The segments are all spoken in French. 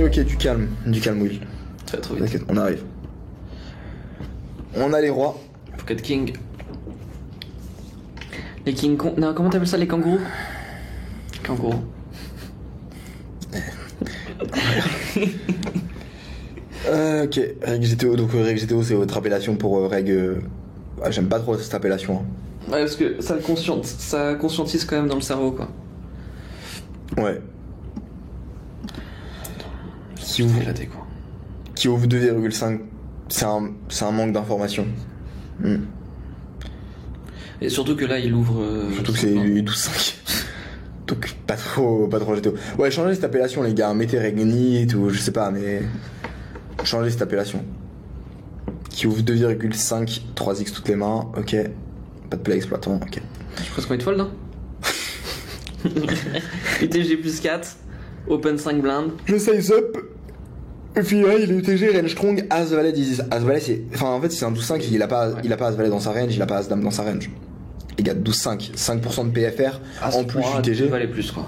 Ok, du calme, Will. Ça va trop vite. T'inquiète, on arrive. On a les rois. Pocket King. Les King Kong. Non, comment t'appelles ça, les kangourous? Kangourous. Ok, Reg GTO. Donc Reg GTO, c'est votre appellation pour Reg. J'aime pas trop cette appellation. Hein. Ouais, parce que ça conscientise quand même dans le cerveau, quoi. Ouais. Qui ouvre la quoi. Qui ouvre 2,5. C'est un manque d'information. Et surtout que là, il ouvre. Surtout que c'est 12,5. Donc pas trop GTO. Ouais, changez cette appellation, les gars. Mettez Regnit ou je sais pas, mais. Changez cette appellation. Qui ouvre 2,5, 3x toutes les mains, ok. Pas de play exploitant, ok. Je pense qu'on est fold, non? UTG plus 4, open 5 blindes. Le size up. Et puis là, il est UTG, range strong, as valet 10. As valet, c'est. Enfin, en fait, c'est un 12-5, il a pas as valet dans sa range, il a pas as dame dans sa range. Les gars, 12-5, 5% de PFR, as en plus UTG. Valet plus, quoi.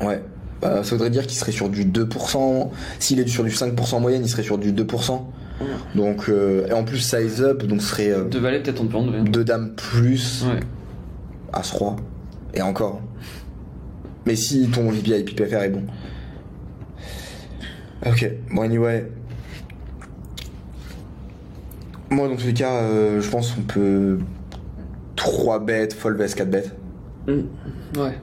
Ouais. Ça voudrait dire qu'il serait sur du 2%. S'il est sur du 5% en moyenne, il serait sur du 2%. Donc, et en plus size up, donc ce serait. 2 valets, peut-être on peut enlever. 2 dames plus. Ouais. As-3. Et encore. Mais si ton VPI PFR est bon. Ok, bon, anyway. Moi, dans tous les cas, je pense qu'on peut. 3 bêtes, fold vs 4 bêtes. Ouais.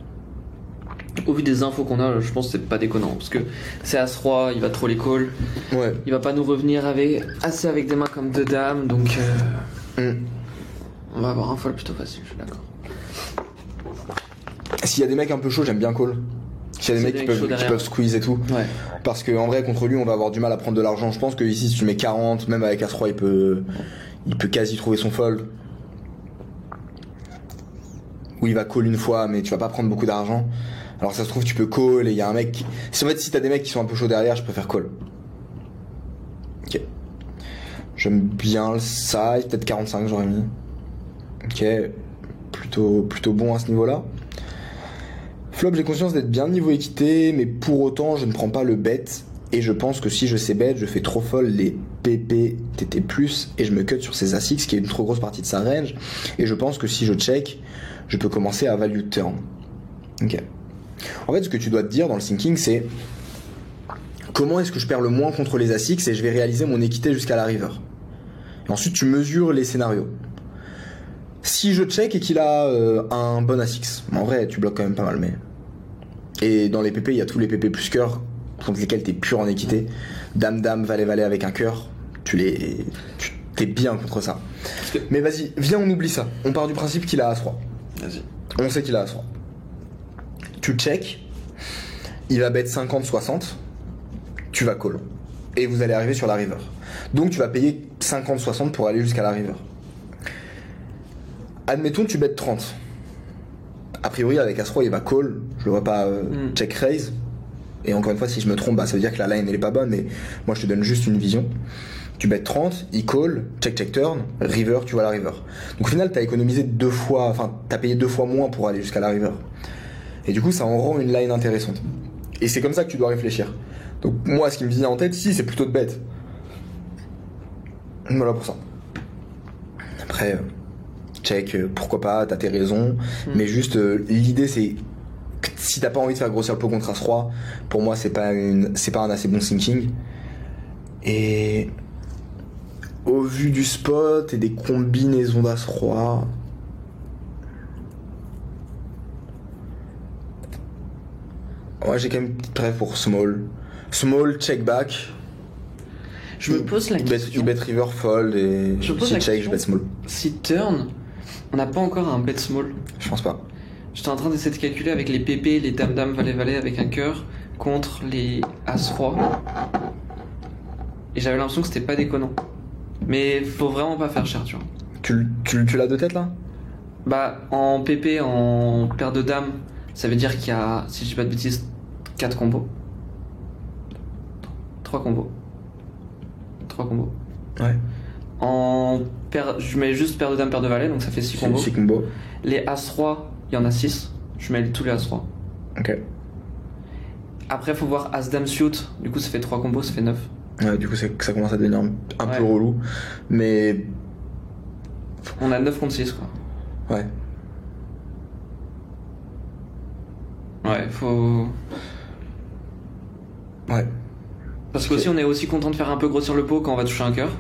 Au vu des infos qu'on a, je pense que c'est pas déconnant. Parce que c'est As-Roi, il va trop les call. Ouais. Il va pas nous revenir avec des mains comme 2 dames, donc. On va avoir un fold plutôt facile, je suis d'accord. S'il y a des mecs un peu chauds, j'aime bien call. S'il y a des mecs qui peuvent squeeze et tout. Ouais. Parce qu'en vrai, contre lui, on va avoir du mal à prendre de l'argent. Je pense que ici, si tu mets 40, même avec As-Roi, il peut quasi trouver son fold. Ou il va call une fois, mais tu vas pas prendre beaucoup d'argent. Alors ça se trouve, tu peux call et il y a un mec qui... Si t'as des mecs qui sont un peu chauds derrière, je préfère call. Ok. J'aime bien le size, peut-être 45 j'aurais mis. Ok. Plutôt bon à ce niveau-là. Flop, j'ai conscience d'être bien niveau équité, mais pour autant, je ne prends pas le bet. Et je pense que si je sais bet, je fais trop folle les PP, TT+, et je me cut sur ces As-X, qui est une trop grosse partie de sa range. Et je pense que si je check, je peux commencer à value turn. Ok. En fait, ce que tu dois te dire dans le thinking, c'est comment est-ce que je perds le moins contre les As-X et je vais réaliser mon équité jusqu'à la river. Et ensuite, tu mesures les scénarios. Si je check et qu'il a un bon As-X, en vrai, tu bloques quand même pas mal, mais... Et dans les PP, il y a tous les PP plus cœur, contre lesquels t'es pur en équité. Dame, valet avec un cœur, t'es bien contre ça. Mais vas-y, viens, on oublie ça. On part du principe qu'il a As-Roi. Vas-y. On sait qu'il a As-Roi. Tu check, il va bet 50-60, tu vas call. Et vous allez arriver sur la river. Donc tu vas payer 50-60 pour aller jusqu'à la river. Admettons tu bet 30. A priori avec As-Roi il va call, je le vois pas check raise. Et encore une fois si je me trompe, ça veut dire que la line elle est pas bonne, mais moi je te donne juste une vision. Tu bet 30, il call, check turn, river, tu vois la river. Donc au final t'as économisé 2 fois, enfin t'as payé 2 fois moins pour aller jusqu'à la river. Et du coup ça en rend une line intéressante. Et c'est comme ça que tu dois réfléchir. Donc moi ce qui me vient en tête ici c'est plutôt de bet. Voilà pour ça. Après check, pourquoi pas, t'as tes raisons. Mais juste l'idée c'est que si t'as pas envie de faire grossir le pot contre As-Roi, pour moi c'est pas un assez bon thinking. Et au vu du spot et des combinaisons d'As-Roi, ouais, j'ai quand même une petite préf pour small. Small, check back. Je me pose la question. Il bet river fold et si check, je bet small. Si turn, on n'a pas encore un bet small. Je pense pas. J'étais en train d'essayer de calculer avec les PP, les dame, valet avec un cœur contre les As-Roi. Et j'avais l'impression que c'était pas déconnant. Mais faut vraiment pas faire cher, tu vois. Tu l'as de tête là? Bah, en PP, en paire de dames, ça veut dire qu'il y a, si je dis pas de bêtises, 4 combos. 3 combos. Ouais. En paire, je mets juste paire de dames, paire de valet, donc ça fait 6 combos. 6 combos. Les As-Roi, il y en a 6. Je mets tous les As-Roi. Ok. Après, faut voir As-Dame Suit. Du coup, ça fait 3 combos, ça fait 9. Ouais, du coup, ça commence à devenir un peu Ouais. relou. Mais On a 9 contre 6, quoi. ouais. Ouais, faut. Ouais. Parce qu'aussi, on est aussi content de faire un peu grossir le pot quand on va toucher un cœur.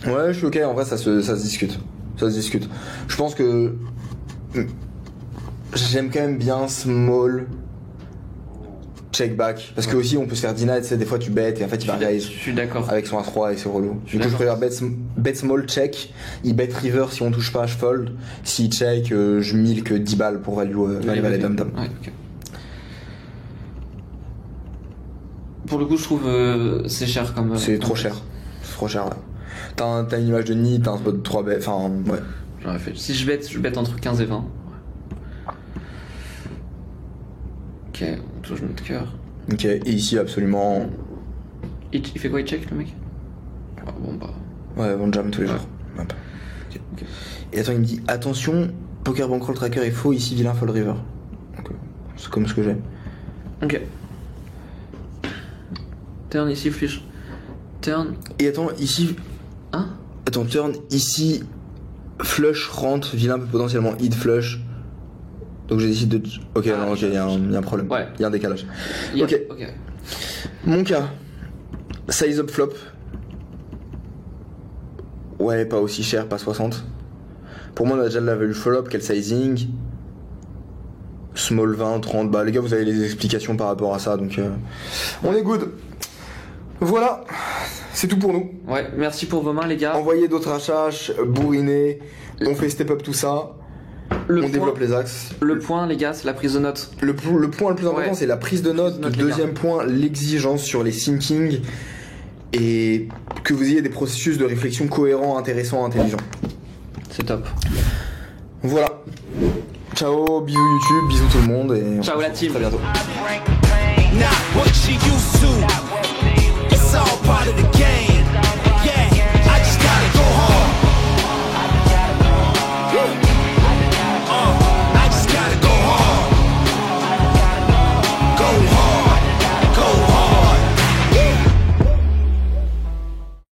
Ouais, je suis ok, en vrai ça se discute. Ça se discute. Je pense que j'aime quand même bien small check back. Parce que aussi on peut se faire deny, tu sais, des fois tu bêtes et en fait il va Je raise suis d'accord. avec son A3 et c'est relou. Je suis Du coup je d'accord. préfère bet small check, il bet river si on touche pas, je fold. Si check, je milk 10 balles pour value valet dame dame. Ouais, ok. Pour le coup, je trouve c'est cher comme. C'est trop cher. C'est trop cher là. T'as une image de nid, t'as un spot de 3 bêtes, enfin ouais. J'aurais fait. Si je bête entre 15 et 20. Ok, on touche notre cœur. Ok, et ici absolument. Il fait quoi, il check le mec? Ah, bon bah. Ouais, on jam tous les Ouais. jours. Hop. Ok. Et attends, il me dit attention, poker bankroll tracker est faux, ici vilain fold river. Donc, c'est comme ce que j'ai. Ok. Turn ici, flush. Turn. Et attends, ici. Hein? Attends, turn ici. Flush rentre, vilain peut potentiellement hit flush. Donc j'ai décidé de. Ok, Ah, non, ok, il y a un problème. Ouais. Il y a un décalage. Yeah, Ok. Ok. Mon cas. Size up flop. Ouais, pas aussi cher, pas 60. Pour moi, on a déjà de la value flop, quel sizing. Small 20, 30. Bah, les gars, vous avez les explications par rapport à ça, donc on est good. Voilà, c'est tout pour nous. Ouais, merci pour vos mains, les gars. Envoyez d'autres HH, bourriner, on fait step up tout ça, Le on point- développe les axes. Le point, les gars, c'est la prise de notes. Le point le plus important, Ouais. c'est la prise de notes. Note, les Deuxième point, l'exigence sur les thinking et que vous ayez des processus de réflexion cohérents, intéressants, intelligents. C'est top. Voilà. Ciao, bisous YouTube, bisous tout le monde et on Ciao, se la retrouve team. très bientôt. Not what she used to. It's all part of the game.